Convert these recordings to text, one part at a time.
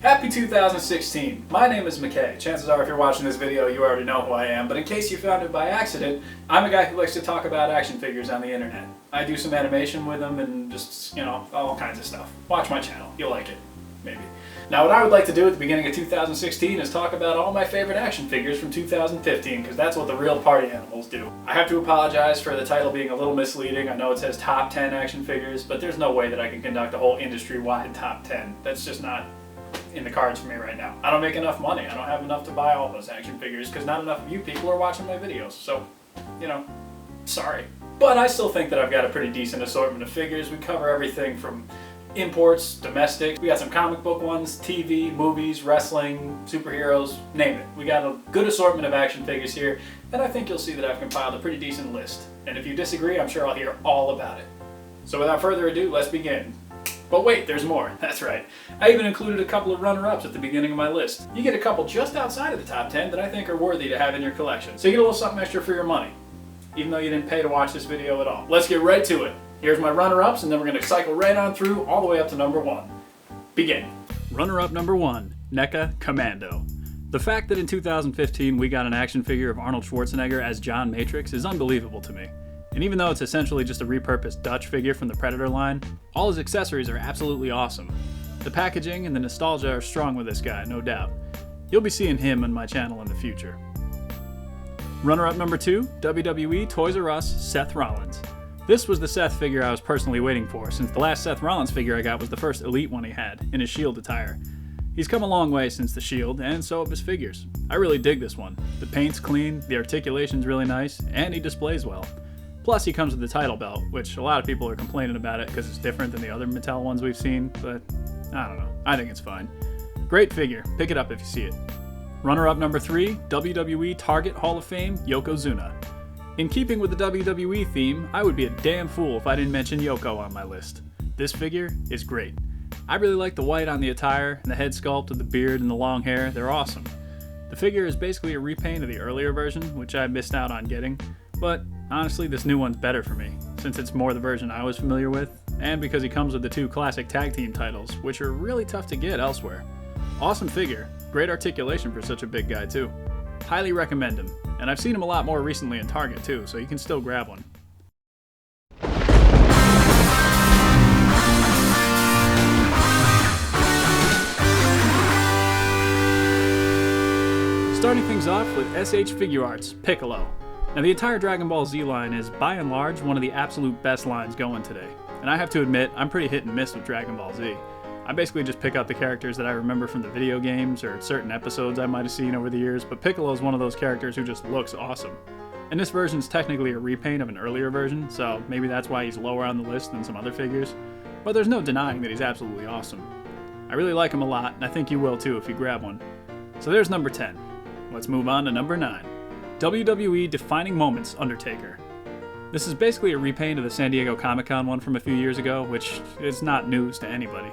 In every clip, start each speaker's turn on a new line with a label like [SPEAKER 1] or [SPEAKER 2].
[SPEAKER 1] Happy 2016! My name is McKay. Chances are if you're watching this video you already know who I am, but in case you found it by accident, I'm a guy who likes to talk about action figures on the internet. I do some animation with them and just, you know, all kinds of stuff. Watch my channel. You'll like it. Maybe. Now what I would like to do at the beginning of 2016 is talk about all my favorite action figures from 2015, because that's what the real party animals do. I have to apologize for the title being a little misleading. I know it says top 10 action figures, but there's no way that I can conduct a whole industry-wide top 10. That's just not in the cards for me right now. I don't make enough money. I don't have enough to buy all those action figures because not enough of you people are watching my videos. So, you know, sorry. But I still think that I've got a pretty decent assortment of figures. We cover everything from imports, domestic. We got some comic book ones, TV, movies, wrestling, superheroes, name it. We got a good assortment of action figures here, and I think you'll see that I've compiled a pretty decent list. And if you disagree, I'm sure I'll hear all about it. So without further ado, let's begin. But wait, there's more. That's right. I even included a couple of runner-ups at the beginning of my list. You get a couple just outside of the top 10 that I think are worthy to have in your collection. So you get a little something extra for your money, even though you didn't pay to watch this video at all. Let's get right to it. Here's my runner-ups, and then we're going to cycle right on through all the way up to number 1. Begin. Runner-up number 1, Neca Commando. The fact that in 2015 we got an action figure of Arnold Schwarzenegger as John Matrix is unbelievable to me. And even though it's essentially just a repurposed Dutch figure from the Predator line, all his accessories are absolutely awesome. The packaging and the nostalgia are strong with this guy, no doubt. You'll be seeing him on my channel in the future. Runner-up number 2, WWE Toys R Us Seth Rollins. This was the Seth figure I was personally waiting for, since the last Seth Rollins figure I got was the first Elite one he had, in his Shield attire. He's come a long way since the Shield, and so have his figures. I really dig this one. The paint's clean, the articulation's really nice, and he displays well. Plus he comes with the title belt, which a lot of people are complaining about it because it's different than the other Mattel ones we've seen, but I don't know. I think it's fine. Great figure. Pick it up if you see it. Runner-up number 3, WWE Target Hall of Fame Yokozuna. In keeping with the WWE theme, I would be a damn fool if I didn't mention Yoko on my list. This figure is great. I really like the white on the attire, and the head sculpt with the beard and the long hair. They're awesome. The figure is basically a repaint of the earlier version, which I missed out on getting, but honestly, this new one's better for me, since it's more the version I was familiar with, and because he comes with the 2 classic tag team titles, which are really tough to get elsewhere. Awesome figure, great articulation for such a big guy too. Highly recommend him, and I've seen him a lot more recently in Target too, so you can still grab one. Starting things off with SH Figuarts PICCOLO. Now the entire Dragon Ball Z line is, by and large, one of the absolute best lines going today. And I have to admit, I'm pretty hit and miss with Dragon Ball Z. I basically just pick out the characters that I remember from the video games or certain episodes I might have seen over the years, but Piccolo is one of those characters who just looks awesome. And this version is technically a repaint of an earlier version, so maybe that's why he's lower on the list than some other figures. But there's no denying that he's absolutely awesome. I really like him a lot, and I think you will too if you grab one. So there's number 10. Let's move on to number 9. WWE Defining Moments Undertaker. This is basically a repaint of the San Diego Comic-Con one from a few years ago, which is not news to anybody.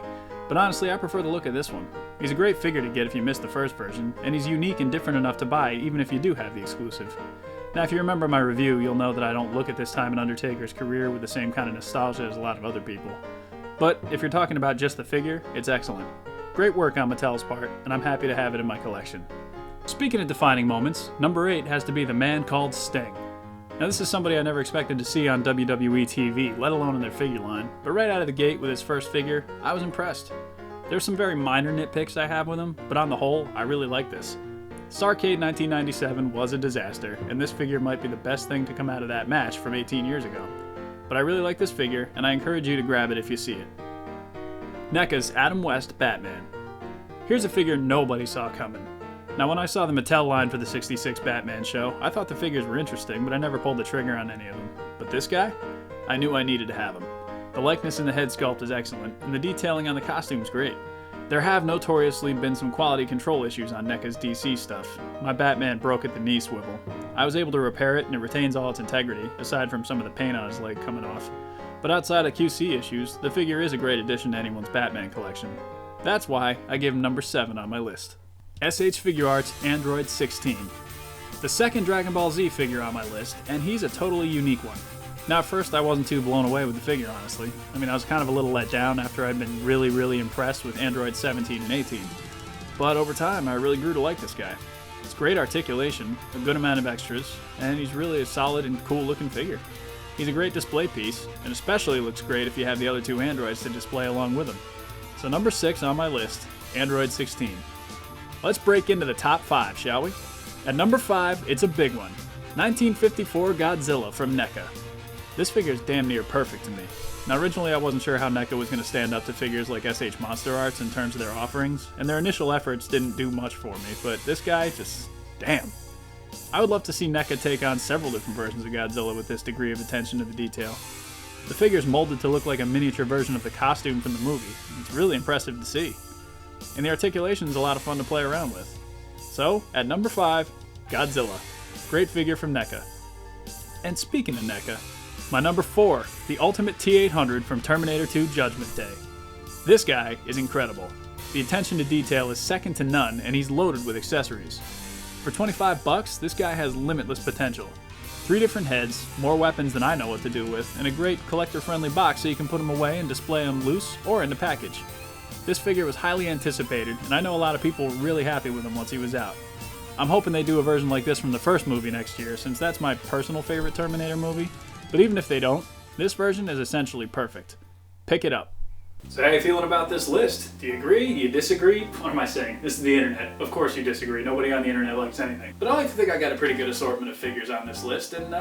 [SPEAKER 1] But honestly, I prefer the look of this one. He's a great figure to get if you missed the first version, and he's unique and different enough to buy even if you do have the exclusive. Now if you remember my review, you'll know that I don't look at this time in Undertaker's career with the same kind of nostalgia as a lot of other people. But if you're talking about just the figure, it's excellent. Great work on Mattel's part, and I'm happy to have it in my collection. Speaking of defining moments, number 8 has to be the man called Sting. Now this is somebody I never expected to see on WWE TV, let alone in their figure line, but right out of the gate with his first figure, I was impressed. There's some very minor nitpicks I have with him, but on the whole, I really like this. Starrcade 1997 was a disaster, and this figure might be the best thing to come out of that match from 18 years ago. But I really like this figure, and I encourage you to grab it if you see it. Neca's Adam West Batman. Here's a figure nobody saw coming. Now when I saw the Mattel line for the 66 Batman show, I thought the figures were interesting, but I never pulled the trigger on any of them. But this guy? I knew I needed to have him. The likeness in the head sculpt is excellent, and the detailing on the costume is great. There have notoriously been some quality control issues on NECA's DC stuff. My Batman broke at the knee swivel. I was able to repair it, and it retains all its integrity, aside from some of the paint on his leg coming off. But outside of QC issues, the figure is a great addition to anyone's Batman collection. That's why I give him number 7 on my list. SH Figuarts Android 16. The second Dragon Ball Z figure on my list, and he's a totally unique one. Now at first I wasn't too blown away with the figure, honestly. I mean, I was kind of a little let down after I'd been really impressed with Android 17 and 18. but over time I really grew to like this guy. It's great articulation, a good amount of extras, and he's really a solid and cool looking figure. He's a great display piece, and especially looks great if you have the other two androids to display along with him. So number 6 on my list, Android 16. Let's break into the top 5, shall we? At number 5, it's a big one. 1954 Godzilla from Neca. This figure is damn near perfect to me. Now originally I wasn't sure how Neca was going to stand up to figures like SH Monster Arts in terms of their offerings, and their initial efforts didn't do much for me, but this guy just, damn. I would love to see Neca take on several different versions of Godzilla with this degree of attention to the detail. The figure's molded to look like a miniature version of the costume from the movie. It's really impressive to see. And the articulation's a lot of fun to play around with. So, at number 5, Godzilla. Great figure from Neca. And speaking of Neca, my number 4, the Ultimate T-800 from Terminator 2 Judgment Day. This guy is incredible. The attention to detail is second to none, and he's loaded with accessories. For $25, this guy has limitless potential. 3 different heads, more weapons than I know what to do with, and a great collector-friendly box so you can put them away and display them loose or in the package. This figure was highly anticipated, and I know a lot of people were really happy with him once he was out. I'm hoping they do a version like this from the first movie next year, since that's my personal favorite Terminator movie. But even if they don't, this version is essentially perfect. Pick it up. So how are you feeling about this list? Do you agree? Do you disagree? What am I saying? This is the internet. Of course you disagree. Nobody on the internet likes anything. But I like to think I got a pretty good assortment of figures on this list, and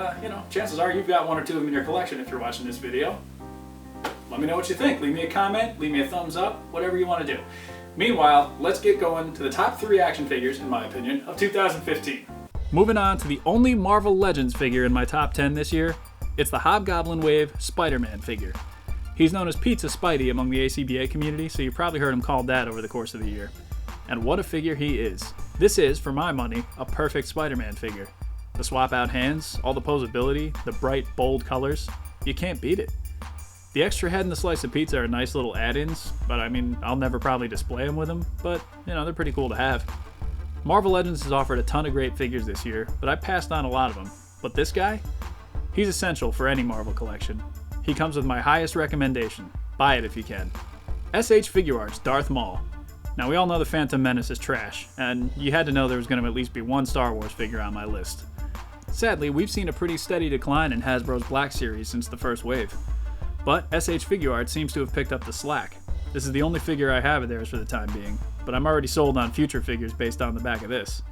[SPEAKER 1] chances are you've got 1 or 2 of them in your collection if you're watching this video. Let me know what you think. Leave me a comment, leave me a thumbs up, whatever you want to do. Meanwhile, let's get going to the top 3 action figures, in my opinion, of 2015. Moving on to the only Marvel Legends figure in my top 10 this year, it's the Hobgoblin Wave Spider-Man figure. He's known as Pizza Spidey among the A.C.B.A. community, so you've probably heard him called that over the course of the year. And what a figure he is. This is, for my money, a perfect Spider-Man figure. The swap-out hands, all the posability, the bright, bold colors, you can't beat it. The extra head and the slice of pizza are nice little add-ins, but I mean, I'll never probably display them with them, but, they're pretty cool to have. Marvel Legends has offered a ton of great figures this year, but I passed on a lot of them. But this guy? He's essential for any Marvel collection. He comes with my highest recommendation. Buy it if you can. SH Figuarts Darth Maul. Now we all know the Phantom Menace is trash, and you had to know there was going to at least be 1 Star Wars figure on my list. Sadly, we've seen a pretty steady decline in Hasbro's Black Series since the first wave. But SH Figuarts seems to have picked up the slack. This is the only figure I have of theirs for the time being, but I'm already sold on future figures based on the back of this.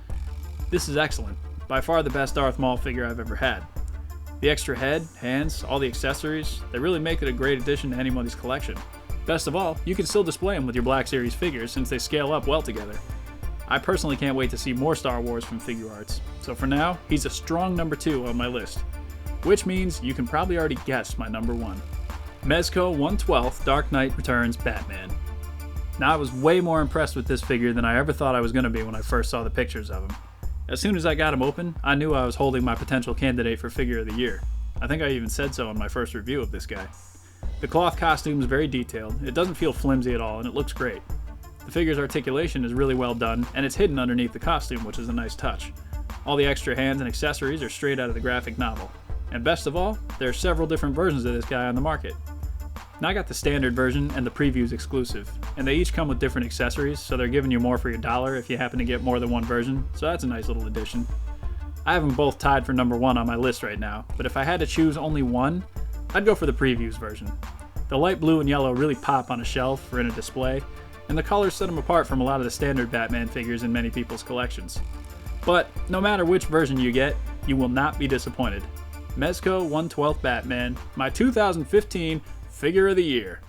[SPEAKER 1] This is excellent. By far the best Darth Maul figure I've ever had. The extra head, hands, all the accessories, they really make it a great addition to anybody's collection. Best of all, you can still display them with your Black Series figures since they scale up well together. I personally can't wait to see more Star Wars from Figuarts, so for now, he's a strong number 2 on my list. Which means you can probably already guess my number 1. MEZCO 1/12 Dark Knight Returns Batman. Now I was way more impressed with this figure than I ever thought I was going to be when I first saw the pictures of him. As soon as I got him open, I knew I was holding my potential candidate for Figure of the Year. I think I even said so in my first review of this guy. The cloth costume is very detailed, it doesn't feel flimsy at all, and it looks great. The figure's articulation is really well done, and it's hidden underneath the costume, which is a nice touch. All the extra hands and accessories are straight out of the graphic novel. And best of all, there are several different versions of this guy on the market. Now I got the standard version and the previews exclusive, and they each come with different accessories, so they're giving you more for your dollar if you happen to get more than one version, so that's a nice little addition. I have them both tied for number 1 on my list right now, but if I had to choose only one, I'd go for the previews version. The light blue and yellow really pop on a shelf or in a display, and the colors set them apart from a lot of the standard Batman figures in many people's collections. But no matter which version you get, you will not be disappointed. MEZCO 1/12 Batman, my 2015 Figure of the Year.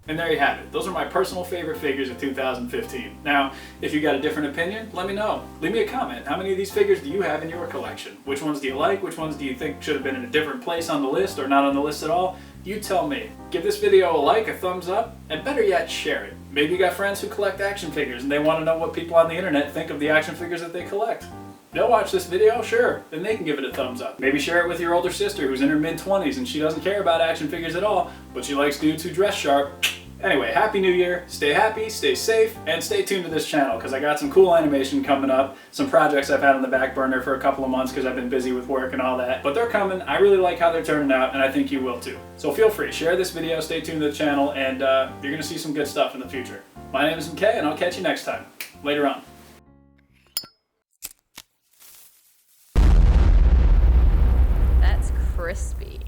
[SPEAKER 1] And there you have it. Those are my personal favorite figures of 2015. Now, if you got a different opinion, let me know. Leave me a comment. How many of these figures do you have in your collection? Which ones do you like? Which ones do you think should have been in a different place on the list or not on the list at all? You tell me. Give this video a like, a thumbs up, and better yet, share it. Maybe you got friends who collect action figures and they want to know what people on the internet think of the action figures that they collect. They'll watch this video, sure, then they can give it a thumbs up. Maybe share it with your older sister who's in her mid-20s and she doesn't care about action figures at all, but she likes dudes who dress sharp. Anyway, Happy New Year, stay happy, stay safe, and stay tuned to this channel because I got some cool animation coming up, some projects I've had on the back burner for a couple of months because I've been busy with work and all that, but they're coming. I really like how they're turning out, and I think you will too. So feel free, share this video, stay tuned to the channel, and you're going to see some good stuff in the future. My name is McKay, and I'll catch you next time. later on.
[SPEAKER 2] That's crispy.